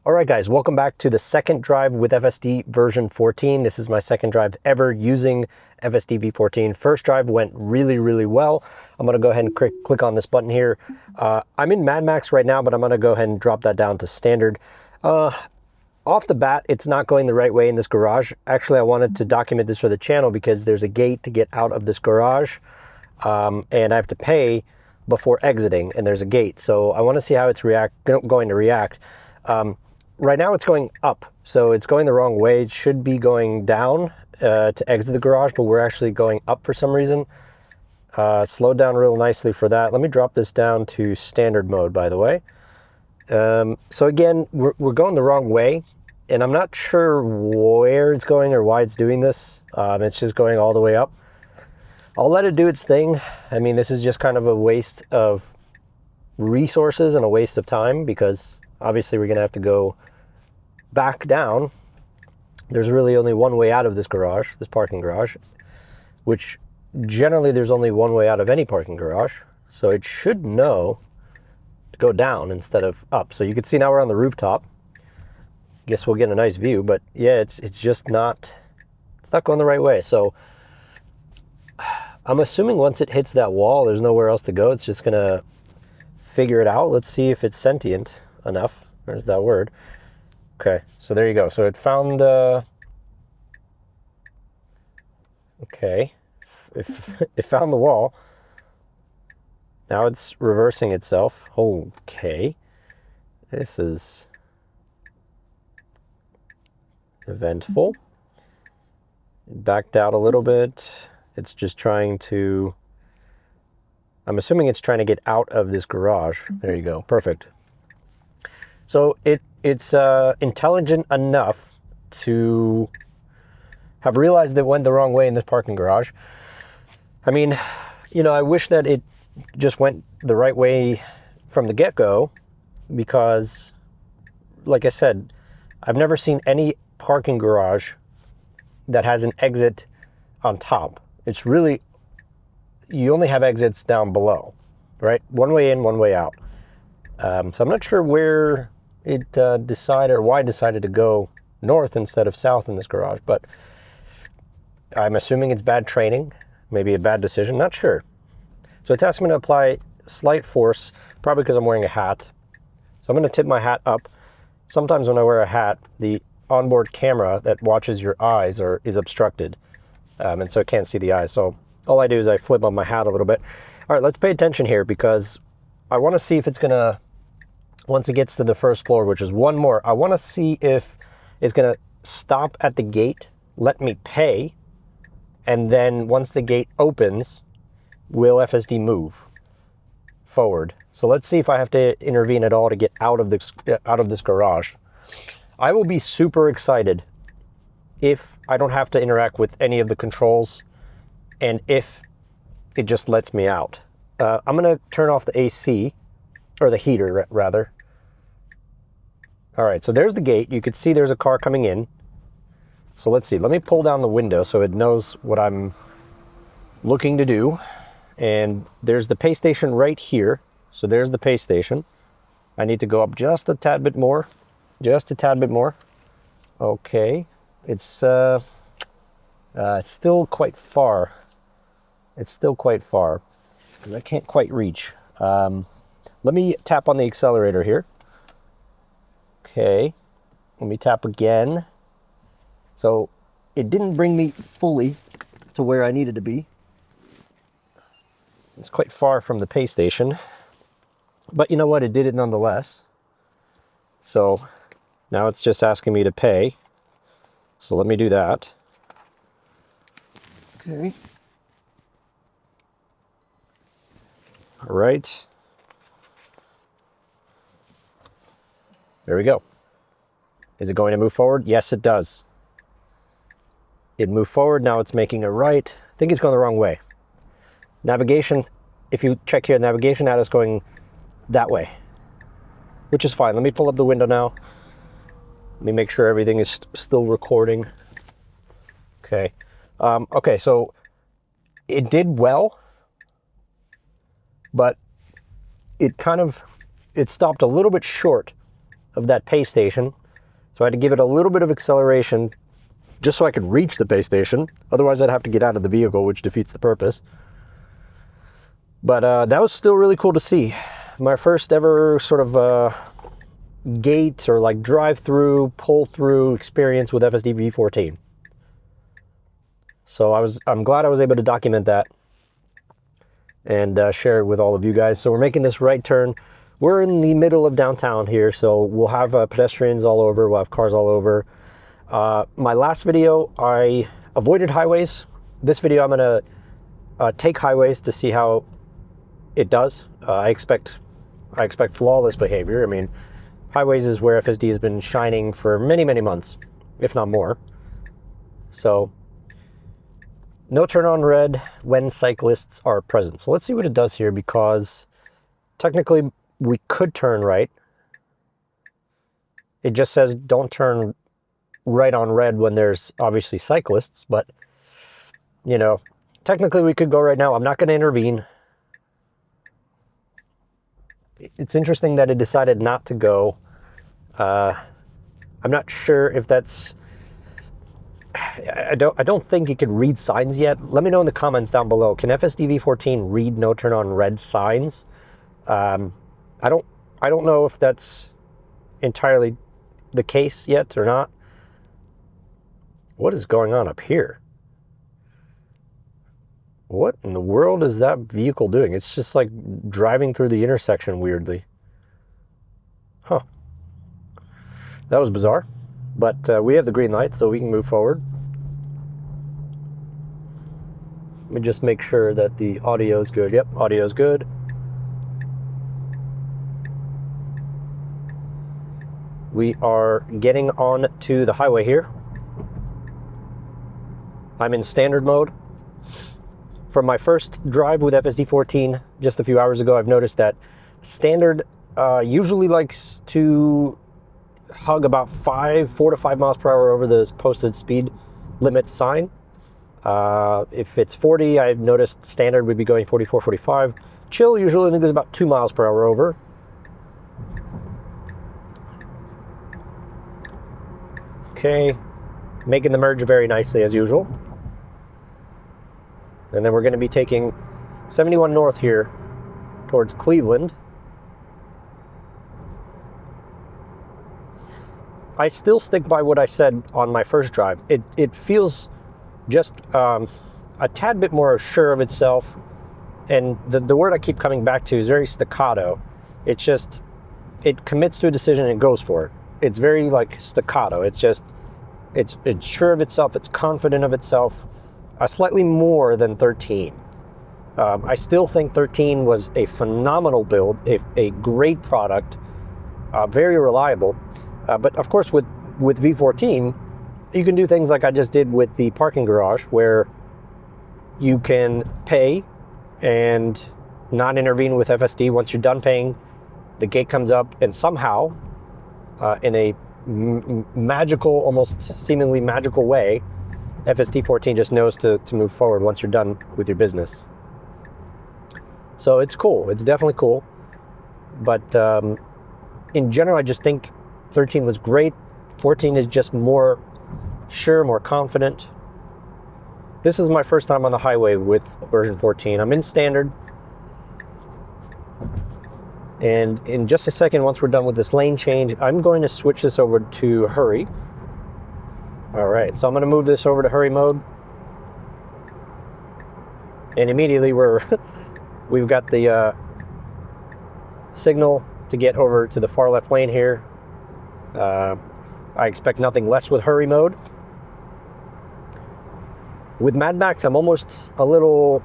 All right, guys, welcome back to the second drive with FSD version 14. This is my second drive ever using FSD V14. First drive went really, really well. I'm gonna go ahead and click on this button here. I'm in Mad Max right now, but I'm gonna go ahead and drop that down to standard. Off the bat, it's not going the right way in this garage. Actually, I wanted to document this for the channel because there's a gate to get out of this garage, and I have to pay before exiting, and there's a gate. So I wanna see how it's going to react. Right now it's going up, so it's going the wrong way. It should be going down to exit the garage, but we're actually going up for some reason. Slowed down real nicely for that. Let me drop this down to standard mode, by the way. So again, we're going the wrong way, and I'm not sure where it's going or why it's doing this. It's just going all the way up. I'll let it do its thing. I mean, this is just kind of a waste of resources and a waste of time because obviously we're gonna have to go back down. There's really only one way out of this garage, this parking garage, which generally there's only one way out of any parking garage. So it should know to go down instead of up. So you can see now we're on the rooftop. Guess we'll get a nice view, but yeah, it's just not, it's not going the right way. So I'm assuming once it hits that wall, there's nowhere else to go. It's just gonna figure it out. Let's see if it's sentient enough. There's that word. Okay, so there you go. So it found okay, it found the wall. Now it's reversing itself. Okay, this is eventful. It backed out a little bit. It's just trying to, I'm assuming it's trying to get out of this garage. There you go, perfect. So it's intelligent enough to have realized that it went the wrong way in this parking garage. I mean, you know, I wish that it just went the right way from the get-go because, like I said, I've never seen any parking garage that has an exit on top. It's really, you only have exits down below, right? One way in, one way out. So I'm not sure where it decided or why it decided to go north instead of south in this garage, but I'm assuming it's bad training, maybe a bad decision, not sure. So it's asking me to apply slight force, probably because I'm wearing a hat. So I'm gonna tip my hat up. Sometimes when I wear a hat, the onboard camera that watches your eyes is obstructed, and so it can't see the eyes. So all I do is I flip on my hat a little bit. All right, let's pay attention here because I wanna see if it's gonna, once it gets to the first floor, which is one more, I want to see if it's going to stop at the gate, let me pay, and then once the gate opens, will FSD move forward? So let's see if I have to intervene at all to get out of this garage. I will be super excited if I don't have to interact with any of the controls and if it just lets me out. I'm going to turn off the AC, or the heater rather. All right, so there's the gate. You can see there's a car coming in. So let's see, let me pull down the window so it knows what I'm looking to do. And there's the pay station right here. So there's the pay station. I need to go up just a tad bit more, just a tad bit more. Okay, it's still quite far. It's still quite far, and I can't quite reach. Let me tap on the accelerator here. Okay, let me tap again. So it didn't bring me fully to where I needed to be. It's quite far from the pay station, but you know what? It did it nonetheless. So now it's just asking me to pay. So let me do that. Okay. All right. There we go. Is it going to move forward? Yes, it does. It moved forward, now it's making a right. I think it's going the wrong way. Navigation, if you check here, navigation now is going that way, which is fine. Let me pull up the window now. Let me make sure everything is still recording. Okay. Okay, so it did well, but it stopped a little bit short of that pay station. So I had to give it a little bit of acceleration just so I could reach the pay station. Otherwise, I'd have to get out of the vehicle, which defeats the purpose. But that was still really cool to see. My first ever sort of gate or like drive-through, pull-through experience with FSD V14. So I'm glad I was able to document that and share it with all of you guys. So we're making this right turn. We're in the middle of downtown here, so we'll have pedestrians all over, we'll have cars all over. My last video, I avoided highways. This video, I'm gonna take highways to see how it does. I expect flawless behavior. I mean, highways is where FSD has been shining for many, many months, if not more. So, no turn on red when cyclists are present. So let's see what it does here, because technically we could turn right. It just says don't turn right on red when there's obviously cyclists, but you know, technically we could go right now. I'm not going to intervene. It's interesting that it decided not to go. I'm not sure if that's... I don't think it can read signs yet. Let me know in the comments down below. Can FSD V14 read no turn on red signs? I don't know if that's entirely the case yet or not. What is going on up here? What in the world is that vehicle doing? It's just like driving through the intersection weirdly. Huh. That was bizarre. But we have the green light, so we can move forward. Let me just make sure that the audio is good. Yep, audio is good. We are getting on to the highway here. I'm in standard mode. From my first drive with FSD 14 just a few hours ago, I've noticed that standard usually likes to hug about 4 to 5 miles per hour over the posted speed limit sign. If it's 40, I've noticed standard would be going 44, 45. Chill usually only goes about 2 miles per hour over. Okay, making the merge very nicely as usual. And then we're going to be taking 71 north here towards Cleveland. I still stick by what I said on my first drive. It feels just a tad bit more sure of itself. And the word I keep coming back to is very staccato. It's just, it commits to a decision and it goes for it. It's very like staccato. It's just, it's sure of itself. It's confident of itself. Slightly more than 13. I still think 13 was a phenomenal build, a great product, very reliable. But of course, with V14, you can do things like I just did with the parking garage, where you can pay and not intervene with FSD. Once you're done paying, the gate comes up, and somehow, in a magical, almost seemingly magical way, FSD 14 just knows to move forward once you're done with your business. So it's cool. It's definitely cool. But in general, I just think 13 was great. 14 is just more sure, more confident. This is my first time on the highway with version 14. I'm in standard. And in just a second, once we're done with this lane change, I'm going to switch this over to hurry. All right, so I'm going to move this over to hurry mode. And immediately we've got the signal to get over to the far left lane here. I expect nothing less with hurry mode. With Mad Max, I'm almost a little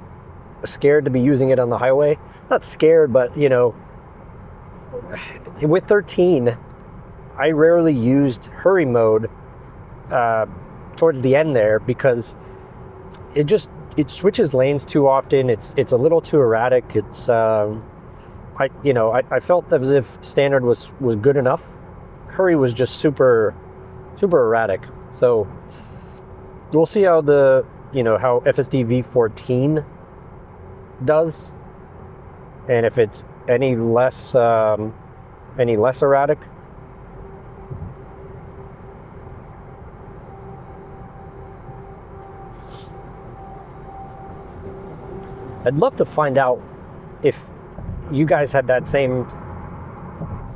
scared to be using it on the highway. Not scared, but you know, with 13, I rarely used hurry mode towards the end there, because it switches lanes too often. It's a little too erratic. It's I felt as if standard was good enough. Hurry was just super erratic. So we'll see how how FSD V14 does, and if it's any less erratic. I'd love to find out if you guys had that same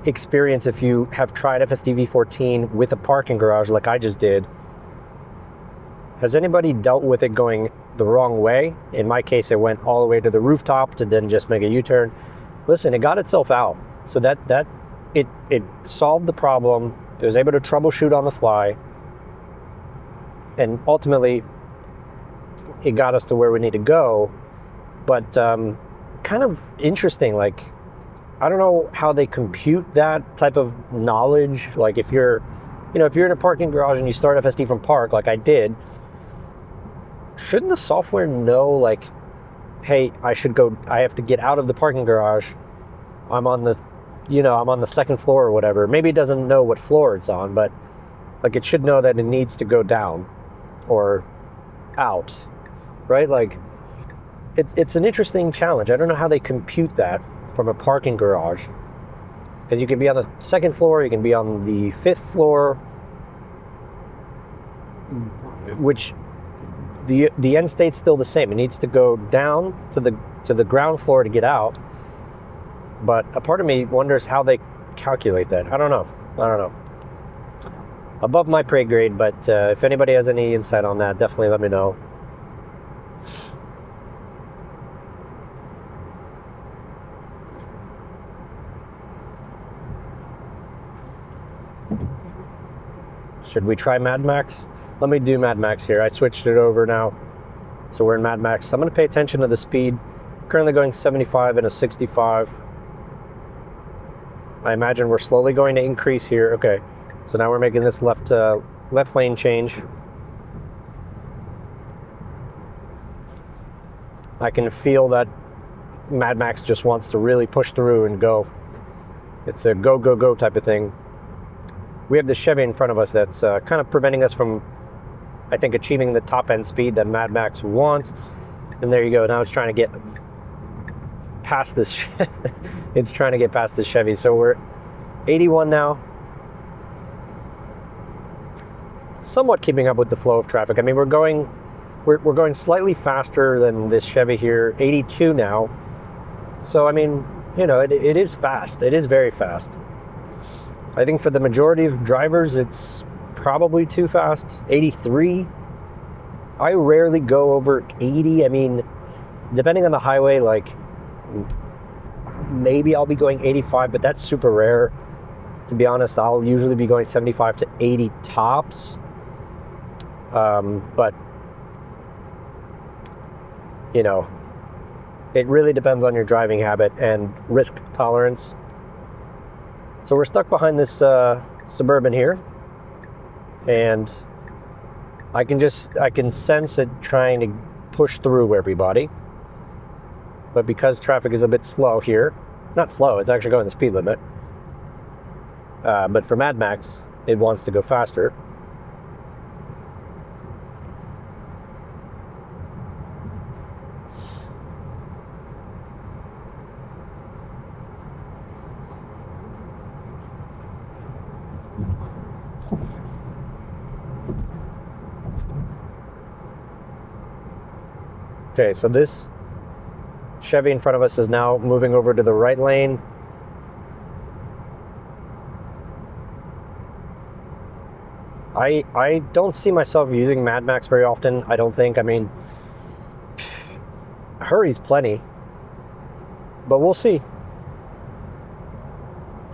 experience, if you have tried FSD V14 with a parking garage like I just did. Has anybody dealt with it going the wrong way? In my case, it went all the way to the rooftop to then just make a U-turn. Listen, it got itself out. So that it solved the problem. It was able to troubleshoot on the fly. And ultimately, it got us to where we need to go. But kind of interesting, like, I don't know how they compute that type of knowledge. Like if you're in a parking garage and you start FSD from park, like I did, shouldn't the software know, like, hey, I have to get out of the parking garage. I'm on the second floor or whatever. Maybe it doesn't know what floor it's on, but like it should know that it needs to go down or out, right? Like it's an interesting challenge. I don't know how they compute that from a parking garage, because you can be on the second floor, you can be on the fifth floor, which the end state's still the same. It needs to go down to the ground floor to get out. But a part of me wonders how they calculate that. I don't know. Above my pay grade, but if anybody has any insight on that, definitely let me know. Should we try Mad Max? Let me do Mad Max here. I switched it over now. So we're in Mad Max. I'm going to pay attention to the speed. Currently going 75 and a 65. I imagine we're slowly going to increase here. Okay. So now we're making this left lane change. I can feel that Mad Max just wants to really push through and go. It's a go, go, go type of thing. We have the Chevy in front of us that's kind of preventing us from, I think, achieving the top end speed that Mad Max wants. And there you go. Now it's trying to get past this. It's trying to get past the Chevy. So we're 81 now. Somewhat keeping up with the flow of traffic. I mean, we're going slightly faster than this Chevy here. 82 now. So I mean, it is fast. It is very fast. I think for the majority of drivers, it's probably too fast. 83. I rarely go over 80. I mean, depending on the highway, like maybe I'll be going 85, but that's super rare. To be honest, I'll usually be going 75 to 80 tops. But it really depends on your driving habit and risk tolerance. So we're stuck behind this Suburban here, and I can sense it trying to push through everybody. But because traffic is a bit slow here, not slow, it's actually going the speed limit. But for Mad Max, it wants to go faster. Okay, so this Chevy in front of us is now moving over to the right lane. I don't see myself using Mad Max very often, I don't think. I mean, hurry's plenty, but we'll see.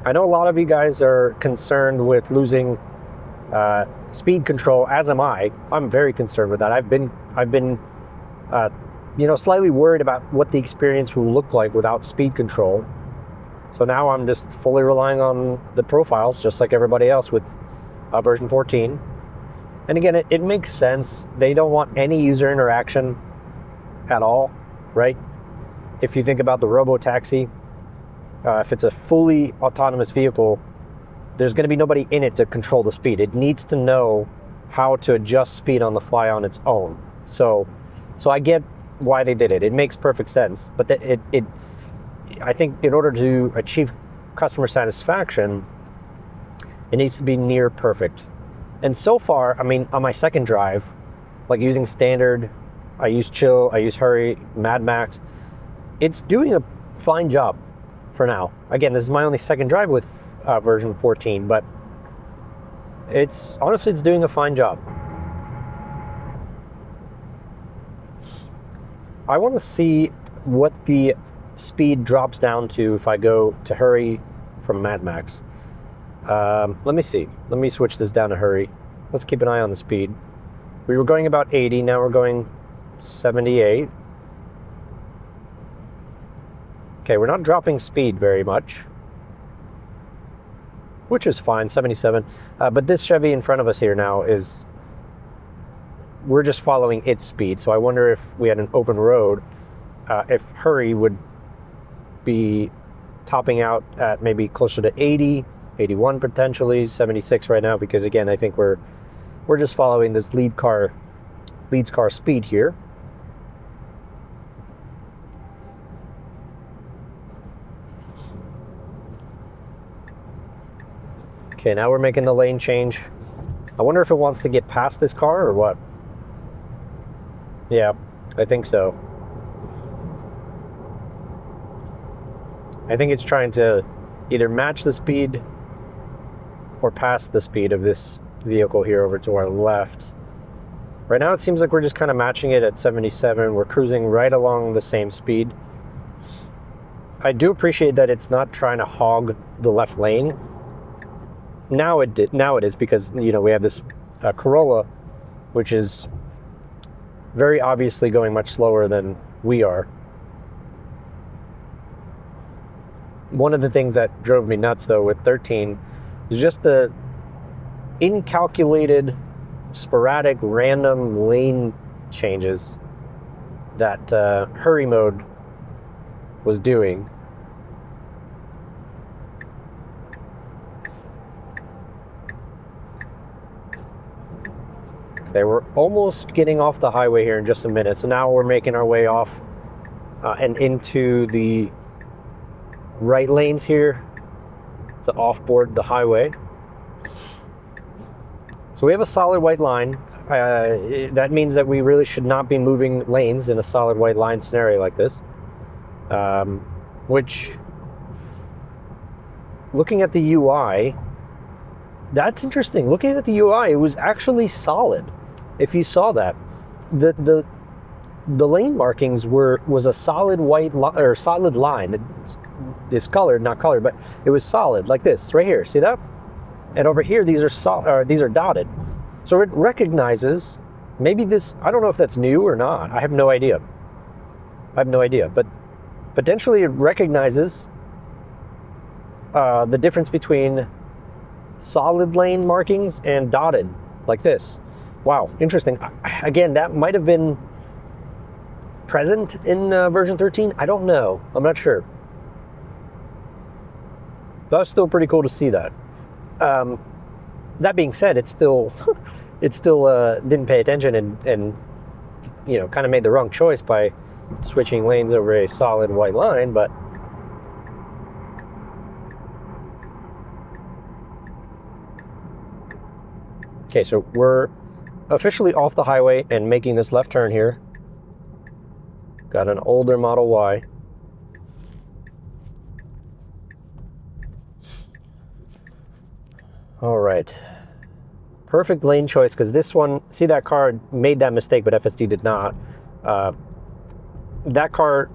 I know a lot of you guys are concerned with losing speed control, as am I. I'm very concerned with that. I've been slightly worried about what the experience will look like without speed control. So now I'm just fully relying on the profiles, just like everybody else with version 14. And again, it makes sense. They don't want any user interaction at all, right? If you think about the robo-taxi, if it's a fully autonomous vehicle, there's going to be nobody in it to control the speed. It needs to know how to adjust speed on the fly on its own. So I get why they did it. It makes perfect sense. But I think in order to achieve customer satisfaction, it needs to be near perfect. And so far, I mean, on my second drive, like using standard, I use chill, I use hurry, Mad Max, it's doing a fine job for now. Again, this is my only second drive with version 14, but honestly, it's doing a fine job. I want to see what the speed drops down to if I go to hurry from Mad Max. Let me see. Let me switch this down to hurry. Let's keep an eye on the speed. We were going about 80, now we're going 78. Okay, we're not dropping speed very much, which is fine, 77. But this Chevy in front of us here now we're just following its speed. So I wonder if we had an open road, if hurry would be topping out at maybe closer to 80, 81 potentially, 76 right now, because again, I think we're just following this lead car speed here. Okay, now we're making the lane change. I wonder if it wants to get past this car or what. Yeah, I think so. I think it's trying to either match the speed or pass the speed of this vehicle here over to our left. Right now it seems like we're just kind of matching it at 77. We're cruising right along the same speed. I do appreciate that it's not trying to hog the left lane. Now it is, because we have this Corolla, which is very obviously going much slower than we are. One of the things that drove me nuts though with 13 is just the incalculated, sporadic, random lane changes that hurry mode was doing. Okay, we're almost getting off the highway here in just a minute. So now we're making our way off and into the right lanes here to offboard the highway. So we have a solid white line. That means that we really should not be moving lanes in a solid white line scenario like this. Which, looking at the UI, that's interesting. Looking at the UI, it was actually solid. If you saw that, the lane markings was a solid white or solid line. It's colored, not colored, but it was solid like this right here. See that? And over here, these are dotted. So it recognizes maybe this. I don't know if that's new or not. I have no idea. But potentially it recognizes the difference between solid lane markings and dotted like this. Wow, interesting. Again, that might have been present in version 13. I don't know. I'm not sure. That's still pretty cool to see that. That being said, it still didn't pay attention and kind of made the wrong choice by switching lanes over a solid white line, but okay, so we're officially off the highway and making this left turn here. Got an older Model Y. All right. Perfect lane choice, because this one, see, that car made that mistake, but FSD did not. That car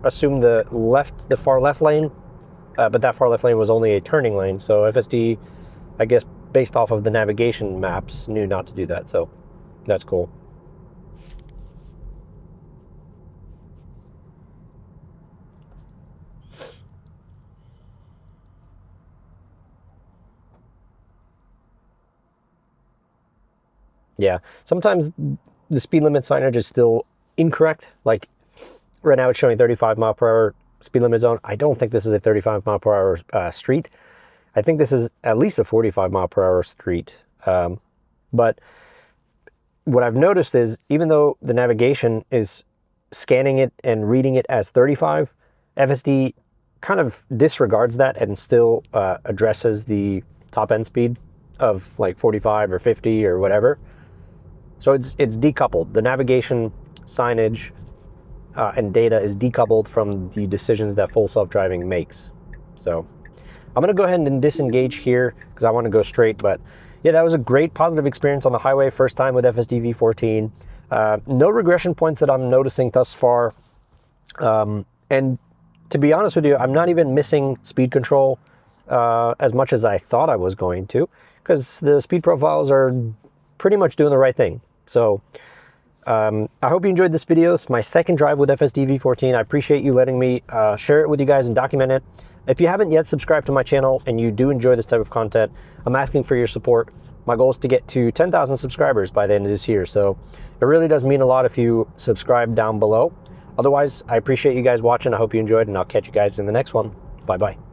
assumed the far left lane, but that far left lane was only a turning lane. So FSD, I guess, based off of the navigation maps, knew not to do that. So that's cool. Yeah, sometimes the speed limit signage is still incorrect. Like right now it's showing 35 mile per hour speed limit zone. I don't think this is a 35 mile per hour street. I think this is at least a 45 mile per hour street. But what I've noticed is, even though the navigation is scanning it and reading it as 35, FSD kind of disregards that and still addresses the top end speed of like 45 or 50 or whatever. So it's decoupled. The navigation signage and data is decoupled from the decisions that full self-driving makes. So I'm gonna go ahead and disengage here because I want to go straight. But yeah, that was a great positive experience on the highway. First time with FSD V14. No regression points that I'm noticing thus far. And to be honest with you, I'm not even missing speed control as much as I thought I was going to, because the speed profiles are pretty much doing the right thing. So I hope you enjoyed this video. It's my second drive with FSD V14. I appreciate you letting me share it with you guys and document it. If you haven't yet subscribed to my channel and you do enjoy this type of content, I'm asking for your support. My goal is to get to 10,000 subscribers by the end of this year. So it really does mean a lot if you subscribe down below. Otherwise, I appreciate you guys watching. I hope you enjoyed, and I'll catch you guys in the next one. Bye-bye.